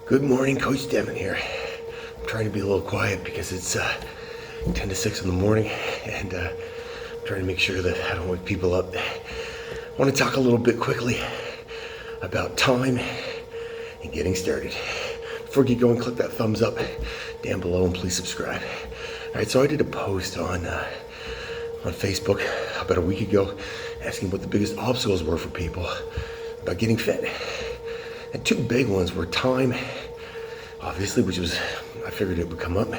Good morning, Coach Devin here. I'm trying to be a little quiet because it's 10 to 6 in the morning, and I'm trying to make sure that I don't wake people up. I want to talk a little bit quickly about time and getting started. Before you get going, click that thumbs up down below and please subscribe. All right, so I did a post on Facebook about a week ago asking what the biggest obstacles were for people about getting fit. And two big ones were time, obviously, which was, I figured it would come up,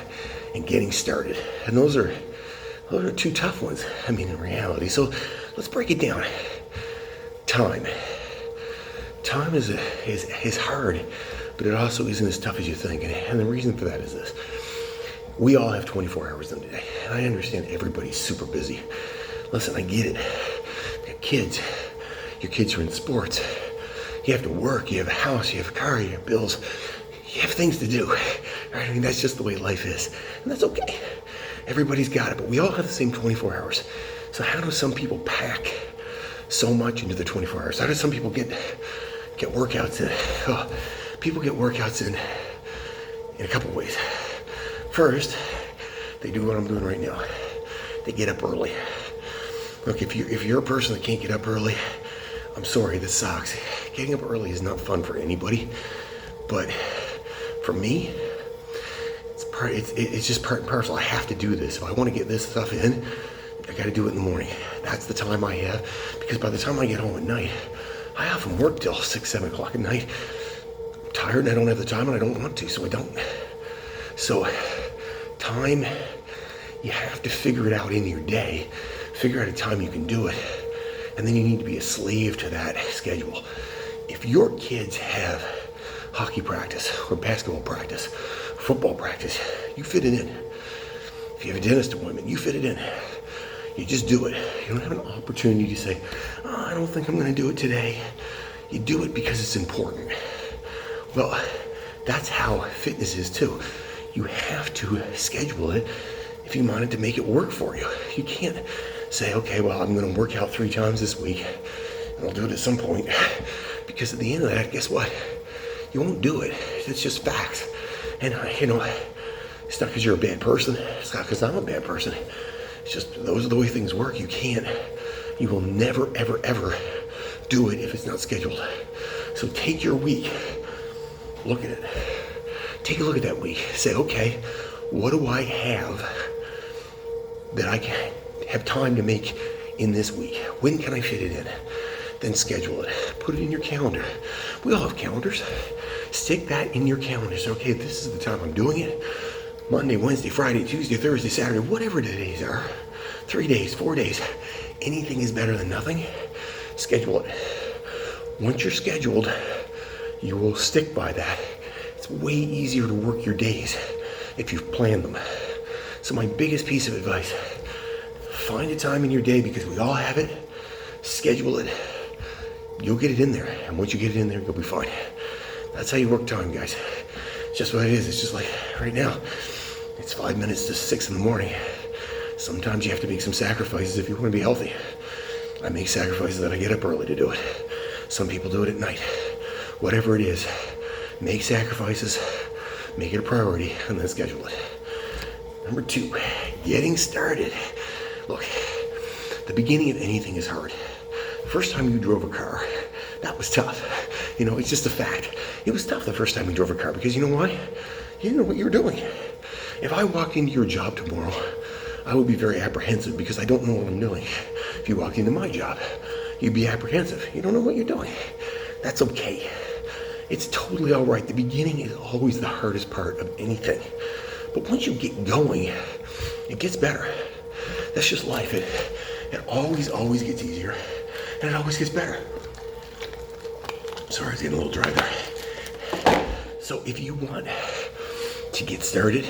and getting started. And those are two tough ones, I mean, in reality. So let's break it down. Time. Time is hard, but it also isn't as tough as you think. And the reason for that is this. We all have 24 hours in a day, and I understand everybody's super busy. Listen, I get it. You have kids. Your kids are in sports. You have to work, you have a house, you have a car, you have bills, you have things to do, right? I mean, that's just the way life is, and that's okay. Everybody's got it, but we all have the same 24 hours. So how do some people pack so much into the 24 hours? How do some people get workouts in? Oh, people get workouts in a couple ways. First, they do what I'm doing right now. They get up early. Look, if you're a person that can't get up early, I'm sorry, this sucks. Getting up early is not fun for anybody, but for me, it's just part and parcel. I have to do this. If I want to get this stuff in, I got to do it in the morning. That's the time I have, because by the time I get home at night, I often work till 6, 7 o'clock at night. I'm tired and I don't have the time and I don't want to, so I don't. So time, you have to figure it out in your day. Figure out a time you can do it. And then you need to be a slave to that schedule. If your kids have hockey practice or basketball practice, football practice, you fit it in. If you have a dentist appointment, you fit it in. You just do it. You don't have an opportunity to say, oh, I don't think I'm going to do it today. You do it because it's important. Well, that's how fitness is too. You have to schedule it if you want it to make it work for you. You can't say, okay, well, I'm going to work out 3 times this week, and I'll do it at some point. Because at the end of that, guess what? You won't do it. It's just facts. And, it's not because you're a bad person. It's not because I'm a bad person. It's just those are the way things work. You will never, ever, ever do it if it's not scheduled. So take your week, look at it. Take a look at that week. Say, okay, what do I have that I can have time to make in this week? When can I fit it in? Then schedule it. Put it in your calendar. We all have calendars. Stick that in your calendar. Say, okay, this is the time I'm doing it. Monday, Wednesday, Friday, Tuesday, Thursday, Saturday, whatever the days are. 3 days, 4 days. Anything is better than nothing. Schedule it. Once you're scheduled, you will stick by that. It's way easier to work your days if you've planned them. So my biggest piece of advice, find a time in your day, because we all have it. Schedule it. You'll get it in there. And once you get it in there, you'll be fine. That's how you work time, guys. It's just what it is. It's just like right now. It's 5 minutes to 6 in the morning. Sometimes you have to make some sacrifices if you want to be healthy. I make sacrifices that I get up early to do it. Some people do it at night. Whatever it is, make sacrifices, make it a priority, and then schedule it. Number 2, getting started. Look, the beginning of anything is hard. First time you drove a car, that was tough. It's just a fact. It was tough the first time you drove a car, because you know why? You didn't know what you were doing. If I walked into your job tomorrow, I would be very apprehensive because I don't know what I'm doing. If you walked into my job, you'd be apprehensive. You don't know what you're doing. That's okay. It's totally all right. The beginning is always the hardest part of anything. But once you get going, it gets better. That's just life. It always gets easier, and it always gets better. Sorry, I was getting a little dry there. So if you want to get started,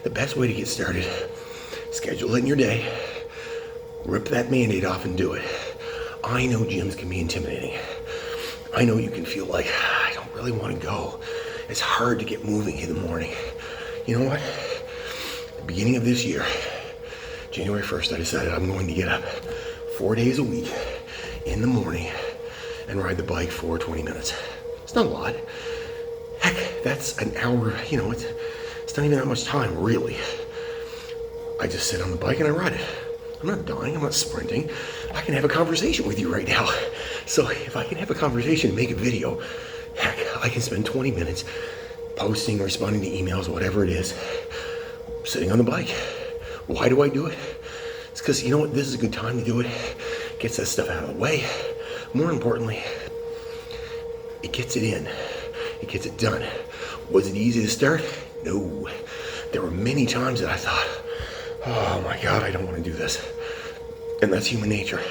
the best way to get started, schedule it in your day, rip that Band-Aid off and do it. I know gyms can be intimidating. I know you can feel like, I don't really want to go. It's hard to get moving in the morning. You know what? At the beginning of this year, January 1st, I decided I'm going to get up 4 days a week in the morning and ride the bike for 20 minutes. It's not a lot. Heck, That's an hour, it's not even that much time, really. I just sit on the bike and I ride it. I'm not dying, I'm not sprinting. I can have a conversation with you right now. So if I can have a conversation and make a video, heck, I can spend 20 minutes posting, responding to emails, whatever it is, sitting on the bike. Why do I do it? It's because, you know what, this is a good time to do it. Gets that stuff out of the way. More importantly, it gets it in. It gets it done. Was it easy to start? No. There were many times that I thought, oh my God, I don't want to do this. And that's human nature.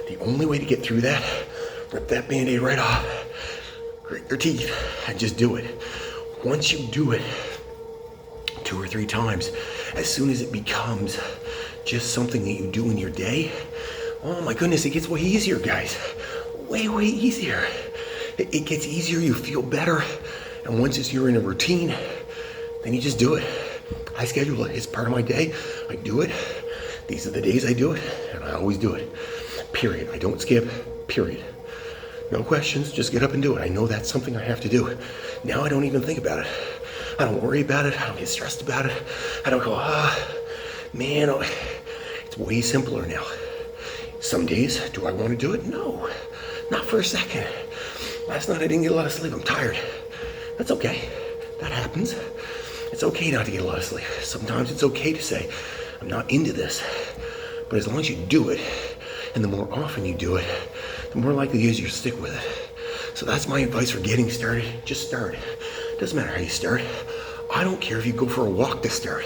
The only way to get through that, rip that Band-Aid right off, grit your teeth, and just do it. Once you do it 2 or 3 times, as soon as it becomes just something that you do in your day, oh my goodness, it gets way easier, guys. Way, way easier. It gets easier, you feel better, and once you're in a routine, then you just do it. I schedule it. It's part of my day. I do it. These are the days I do it, and I always do it. Period. I don't skip. Period. No questions. Just get up and do it. I know that's something I have to do. Now I don't even think about it. I don't worry about it. I don't get stressed about it. I don't go, man. Oh. It's way simpler now. Some days, do I want to do it? No. Not for a second. Last night I didn't get a lot of sleep. I'm tired. That's okay. That happens. It's okay not to get a lot of sleep. Sometimes it's okay to say, I'm not into this. But as long as you do it, and the more often you do it, the more likely it is you'll stick with it. So that's my advice for getting started. Just start. Doesn't matter how you start. I don't care if you go for a walk to start.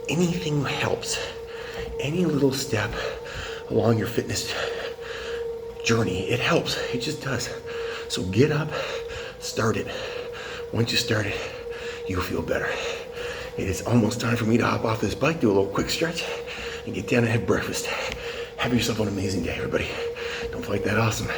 Anything helps. Any little step along your fitness journey, it helps. It just does. So get up, start it. Once you start it, you'll feel better. It is almost time for me to hop off this bike, do a little quick stretch, and get down and have breakfast. Have yourself an amazing day, everybody. Don't fight that awesome.